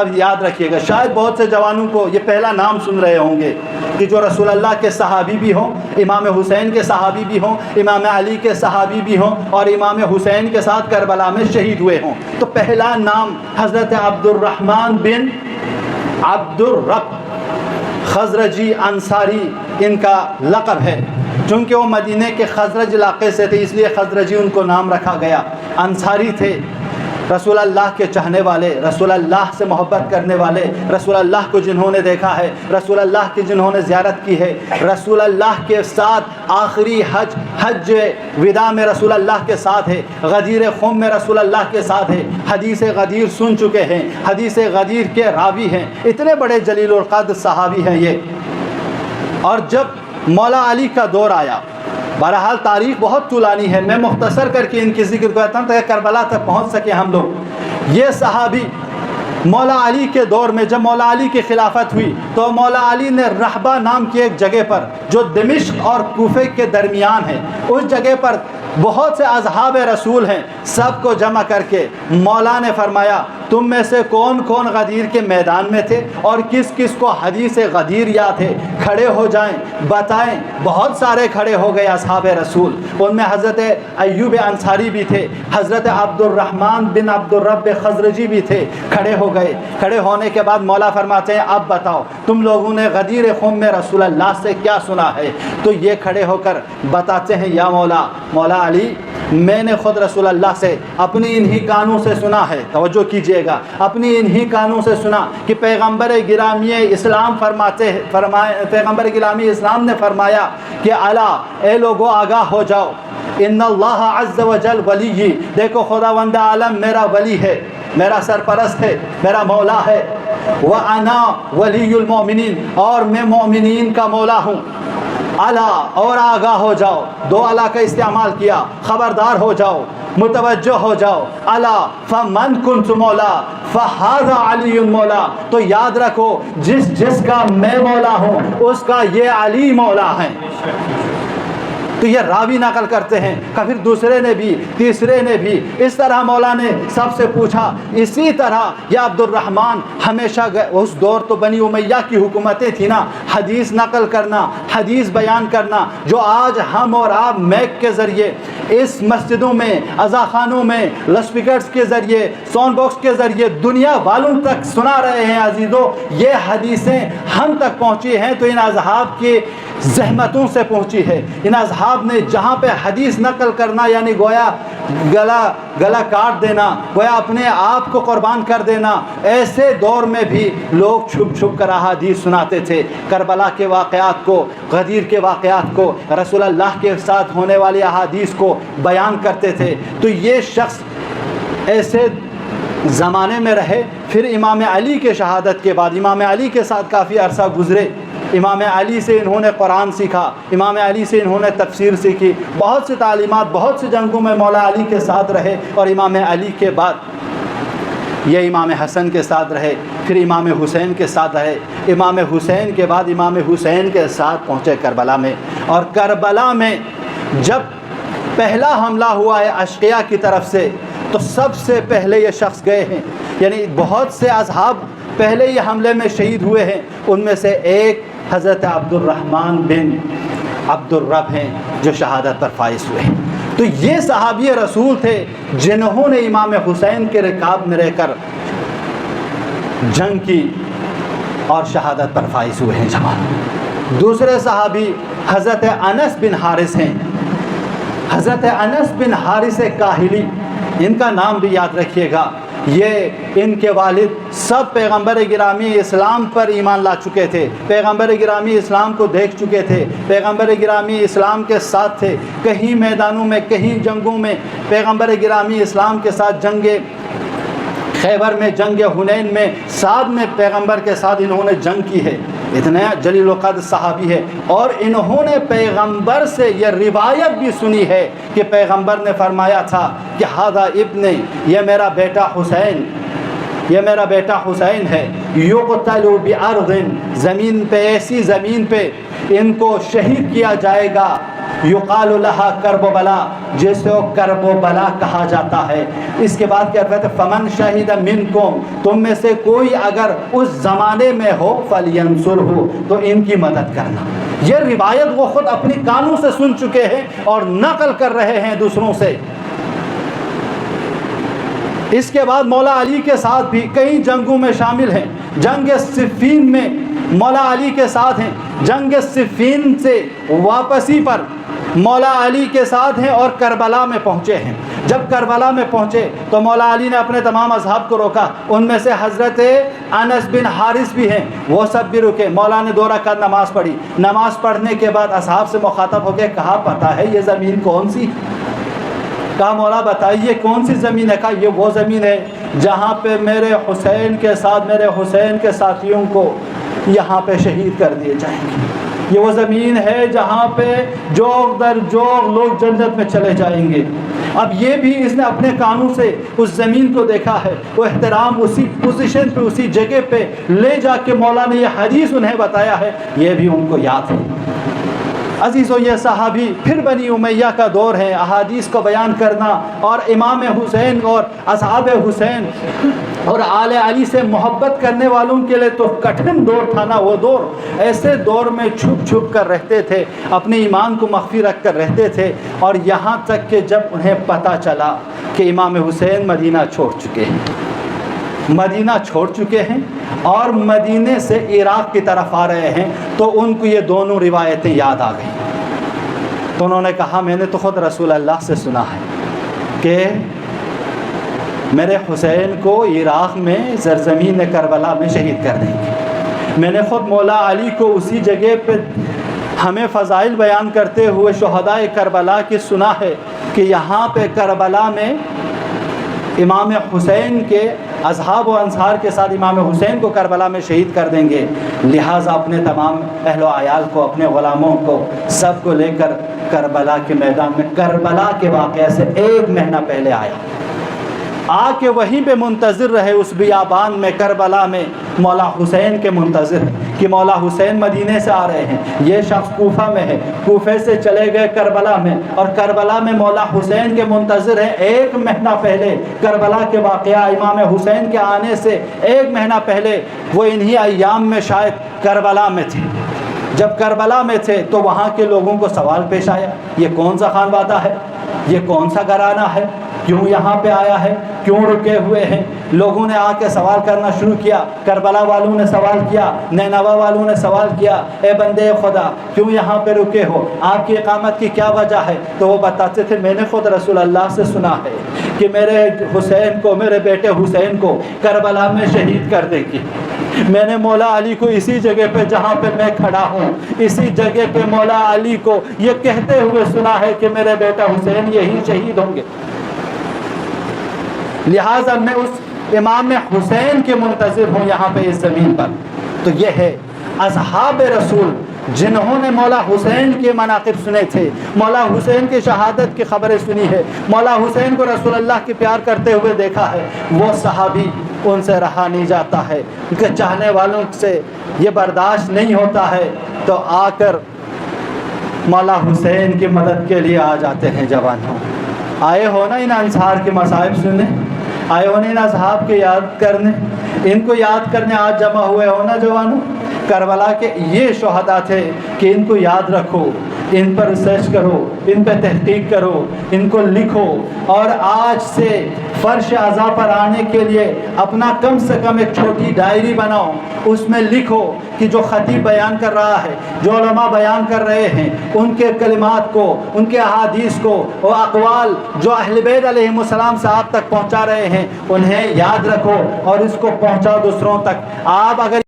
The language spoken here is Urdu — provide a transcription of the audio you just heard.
اب یاد رکھیے گا، شاید بہت سے جوانوں کو یہ پہلا نام سن رہے ہوں گے کہ جو رسول اللہ کے صحابی بھی ہوں، امام حسین کے صحابی بھی ہوں، امام علی کے صحابی بھی ہوں، اور امام حسین کے ساتھ کربلا میں شہید ہوئے ہوں۔ تو پہلا نام حضرت عبد الرحمن بن عبد الرب خزرجی انصاری ان کا لقب ہے، چونکہ وہ مدینہ کے خزرج علاقے سے تھے، اس لیے خزرجی ان کو نام رکھا گیا۔ انصاری تھے، رسول اللہ کے چاہنے والے، رسول اللہ سے محبت کرنے والے، رسول اللہ کو جنہوں نے دیکھا ہے، رسول اللہ کی جنہوں نے زیارت کی ہے، رسول اللہ کے ساتھ آخری حج وداع میں رسول اللہ کے ساتھ ہے، غدیر خم میں رسول اللہ کے ساتھ ہے، حدیث غدیر سن چکے ہیں، حدیث غدیر کے راوی ہیں، اتنے بڑے جلیل القدر صحابی ہیں یہ۔ اور جب مولا علی کا دور آیا، بہرحال تاریخ بہت طولانی ہے، میں مختصر کر کے ان کی ذکر کرتا ہوں تاکہ کربلا تک پہنچ سکے ہم لوگ۔ یہ صحابی مولا علی کے دور میں جب مولا علی کی خلافت ہوئی تو مولا علی نے رحبہ نام کی ایک جگہ پر جو دمشق اور کوفہ کے درمیان ہے، اس جگہ پر بہت سے اصحاب رسول ہیں، سب کو جمع کر کے مولا نے فرمایا تم میں سے کون کون غدیر کے میدان میں تھے اور کس کس کو حدیث غدیر یاد ہے، کھڑے ہو جائیں بتائیں۔ بہت سارے کھڑے ہو گئے اصحاب رسول، ان میں حضرت ایوب انصاری بھی تھے، حضرت عبد الرحمن بن عبد الرب خزرجی بھی تھے، کھڑے ہو گئے۔ کھڑے ہونے کے بعد مولا فرماتے ہیں اب بتاؤ تم لوگوں نے غدیر خم میں رسول اللہ سے کیا سنا ہے؟ تو یہ کھڑے ہو کر بتاتے ہیں یا مولا علی، میں نے خود رسول اللہ سے اپنی انہی کانوں سے سنا ہے، توجہ کیجئے گا، اپنی انہی کانوں سے سنا کہ پیغمبر گرامی اسلام پیغمبر گرامی اسلام نے فرمایا کہ الا اے لوگو آگاہ ہو جاؤ، ان اللہ عز وجل ولی، دیکھو خداوند عالم میرا ولی ہے، میرا سرپرست ہے، میرا مولا ہے، وَأَنَا وَلِيُّ الْمُؤْمِنِينَ، اور میں مومنین کا مولا ہوں۔ الا اور آگاہ ہو جاؤ، دو الا کا استعمال کیا، خبردار ہو جاؤ، متوجہ ہو جاؤ۔ الا فمن کنت مولا فہذا علی مولا، تو یاد رکھو جس کا میں مولا ہوں اس کا یہ علی مولا ہے۔ تو یہ راوی نقل کرتے ہیں کہ پھر دوسرے نے بھی، تیسرے نے بھی، اس طرح مولا نے سب سے پوچھا۔ اسی طرح یہ عبد الرحمن ہمیشہ اس دور تو بنی امیہ کی حکومتیں تھی نا، حدیث نقل کرنا، حدیث بیان کرنا، جو آج ہم اور آپ میک کے ذریعے اس مسجدوں میں، اذاخانوں میں، لاسپیکرز کے ذریعے، ساؤنڈ باکس کے ذریعے دنیا والوں تک سنا رہے ہیں عزیزوں، یہ حدیثیں ہم تک پہنچی ہیں تو ان اصحاب کی زحمتوں سے پہنچی ہے۔ ان اصحاب نے جہاں پہ حدیث نقل کرنا یعنی گویا گلا کاٹ دینا، گویا اپنے آپ کو قربان کر دینا، ایسے دور میں بھی لوگ چھپ چھپ کر احادیث سناتے تھے، کربلا کے واقعات کو، غدیر کے واقعات کو، رسول اللہ کے ساتھ ہونے والی احادیث کو بیان کرتے تھے۔ تو یہ شخص ایسے زمانے میں رہے۔ پھر امام علی کے شہادت کے بعد امام علی کے ساتھ کافی عرصہ گزرے، امام علی سے انہوں نے قرآن سیکھا، امام علی سے انہوں نے تفسیر سیکھی، بہت سی تعلیمات، بہت سی جنگوں میں مولا علی کے ساتھ رہے، اور امام علی کے بعد یہ امام حسن کے ساتھ رہے، پھر امام حسین کے ساتھ رہے، امام حسین کے بعد امام حسین کے ساتھ پہنچے کربلا میں۔ اور کربلا میں جب پہلا حملہ ہوا ہے اشقیاء کی طرف سے تو سب سے پہلے یہ شخص گئے ہیں، یعنی بہت سے اصحاب پہلے یہ حملے میں شہید ہوئے ہیں، ان میں سے ایک حضرت عبد الرحمن بن عبد الرب ہیں جو شہادت پر فائز ہوئے ہیں۔ تو یہ صحابی رسول تھے جنہوں نے امام حسین کے رکاب میں رہ کر جنگ کی اور شہادت پر فائز ہوئے ہیں جوان۔ دوسرے صحابی حضرت انس بن حارث ہیں، حضرت انس بن حارث کاہلی، ان کا نام بھی یاد رکھیے گا۔ یہ ان کے والد سب پیغمبر گرامی اسلام پر ایمان لا چکے تھے، پیغمبر گرامی اسلام کو دیکھ چکے تھے، پیغمبر گرامی اسلام کے ساتھ تھے، کہیں میدانوں میں، کہیں جنگوں میں پیغمبر گرامی اسلام کے ساتھ، جنگ خیبر میں، جنگ حنین میں، سعد میں پیغمبر کے ساتھ انہوں نے جنگ کی ہے، اتنے جلیل القدر صحابی ہے۔ اور انہوں نے پیغمبر سے یہ روایت بھی سنی ہے کہ پیغمبر نے فرمایا تھا کہ ھذا ابنی، یہ میرا بیٹا حسین، یہ میرا بیٹا حسین ہے، یقتل بارض، زمین پہ، ایسی زمین پہ ان کو شہید کیا جائے گا یقال لہا کرب و بلا، جسے کرب و بلا کہا جاتا ہے۔ اس کے بعد کیا کہتے ہیں، فمن شہید منکم، تم میں سے کوئی اگر اس زمانے میں ہو فلینصرہ، تو ان کی مدد کرنا۔ یہ روایت وہ خود اپنی کانوں سے سن چکے ہیں اور نقل کر رہے ہیں دوسروں سے۔ اس کے بعد مولا علی کے ساتھ بھی کئی جنگوں میں شامل ہیں۔ جنگ صفین میں مولا علی کے ساتھ ہیں، جنگ صفین سے واپسی پر مولا علی کے ساتھ ہیں اور کربلا میں پہنچے ہیں۔ جب کربلا میں پہنچے تو مولا علی نے اپنے تمام اصحاب کو روکا، ان میں سے حضرت انس بن حارث بھی ہیں، وہ سب بھی رکے۔ مولا نے 2 رکعت نماز پڑھی، نماز پڑھنے کے بعد اصحاب سے مخاطب ہو کے کہا پتہ ہے یہ زمین کون سی؟ کہا مولا بتائیے کون سی زمین ہے؟ کہا یہ وہ زمین ہے جہاں پہ میرے حسین کے ساتھ میرے حسین کے ساتھیوں کو یہاں پہ شہید کر دیے جائیں گے۔ یہ وہ زمین ہے جہاں پہ جوگ در جوگ لوگ جنت میں چلے جائیں گے۔ اب یہ بھی اس نے اپنے کانوں سے اس زمین کو دیکھا ہے، وہ احترام اسی پوزیشن پہ اسی جگہ پہ لے جا کے مولا نے یہ حدیث انہیں بتایا ہے، یہ بھی ان کو یاد ہے۔ عزیزو یہ صحابی پھر بنی امیہ کا دور ہے، احادیث کو بیان کرنا اور امام حسین اور اصحاب حسین اور آل علی سے محبت کرنے والوں کے لیے تو کٹھن دور تھا نا وہ دور۔ ایسے دور میں چھپ چھپ کر رہتے تھے، اپنے ایمان کو مخفی رکھ کر رہتے تھے، اور یہاں تک کہ جب انہیں پتہ چلا کہ امام حسین مدینہ چھوڑ چکے ہیں، مدینہ چھوڑ چکے ہیں اور مدینے سے عراق کی طرف آ رہے ہیں، تو ان کو یہ دونوں روایتیں یاد آ گئیں۔ تو انہوں نے کہا میں نے تو خود رسول اللہ سے سنا ہے کہ میرے حسین کو عراق میں زرزمین کربلا میں شہید کر دیں گے۔ میں نے خود مولا علی کو اسی جگہ پہ ہمیں فضائل بیان کرتے ہوئے شہدائے کربلا کی سنا ہے کہ یہاں پہ کربلا میں امام حسین کے اصحاب و انصار کے ساتھ امام حسین کو کربلا میں شہید کر دیں گے، لہٰذا اپنے تمام اہل و عیال کو، اپنے غلاموں کو، سب کو لے کر کربلا کے میدان میں کربلا کے واقعے سے 1 مہینہ پہلے آیا، آ کے وہیں پہ منتظر رہے اس بیابان میں کربلا میں، مولا حسین کے منتظر کہ مولا حسین مدینے سے آ رہے ہیں۔ یہ شخص کوفہ میں ہے، کوفے سے چلے گئے کربلا میں، اور کربلا میں مولا حسین کے منتظر ہیں۔ 1 مہینہ پہلے کربلا کے واقعہ، امام حسین کے آنے سے 1 مہینہ پہلے وہ انہی ایام میں شاید کربلا میں تھے۔ جب کربلا میں تھے تو وہاں کے لوگوں کو سوال پیش آیا، یہ کون سا خانوادہ ہے، یہ کون سا گھرانہ ہے، کیوں یہاں پہ آیا ہے، کیوں رکے ہوئے ہیں؟ لوگوں نے آ کے سوال کرنا شروع کیا، کربلا والوں نے سوال کیا، نینوا والوں نے سوال کیا، اے بندے خدا کیوں یہاں پہ رکے ہو، آپ کی اقامت کی کیا وجہ ہے؟ تو وہ بتاتے تھے میں نے خود رسول اللہ سے سنا ہے کہ میرے حسین کو، میرے بیٹے حسین کو کربلا میں شہید کر دے گی۔ میں نے مولا علی کو اسی جگہ پہ جہاں پہ میں کھڑا ہوں، اسی جگہ پہ مولا علی کو یہ کہتے ہوئے سنا ہے کہ میرے بیٹا حسین یہی شہید ہوں گے، لہٰذا میں اس امام حسین کے منتظر ہوں یہاں پہ اس زمین پر۔ تو یہ ہے اصحاب رسول جنہوں نے مولا حسین کے مناقب سنے تھے، مولا حسین کی شہادت کی خبریں سنی ہے، مولا حسین کو رسول اللہ کی پیار کرتے ہوئے دیکھا ہے، وہ صحابی ان سے رہا نہیں جاتا ہے، ان کے چاہنے والوں سے یہ برداشت نہیں ہوتا ہے، تو آ کر مولا حسین کی مدد کے لیے آ جاتے ہیں۔ جوانوں آئے ہو نا ان انصار کے مصائب سننے، آئے ہو نا ان اصحاب کے یاد کرنے، ان کو یاد کرنے آج جمع ہوئے ہو نا جوانوں۔ کربلا کے یہ شہداء تھے کہ ان کو یاد رکھو، ان پر ریسرچ کرو، ان پہ تحقیق کرو، ان کو لکھو، اور آج سے فرش عزا پر آنے کے لیے اپنا کم سے کم ایک چھوٹی ڈائری بناؤ، اس میں لکھو کہ جو خطیب بیان کر رہا ہے، جو علماء بیان کر رہے ہیں، ان کے کلمات کو، ان کے احادیث کو، وہ اقوال جو اہل بیت علیہم السلام سے آپ تک پہنچا رہے ہیں، انہیں یاد رکھو اور اس کو پہنچاؤ دوسروں تک۔ آپ اگر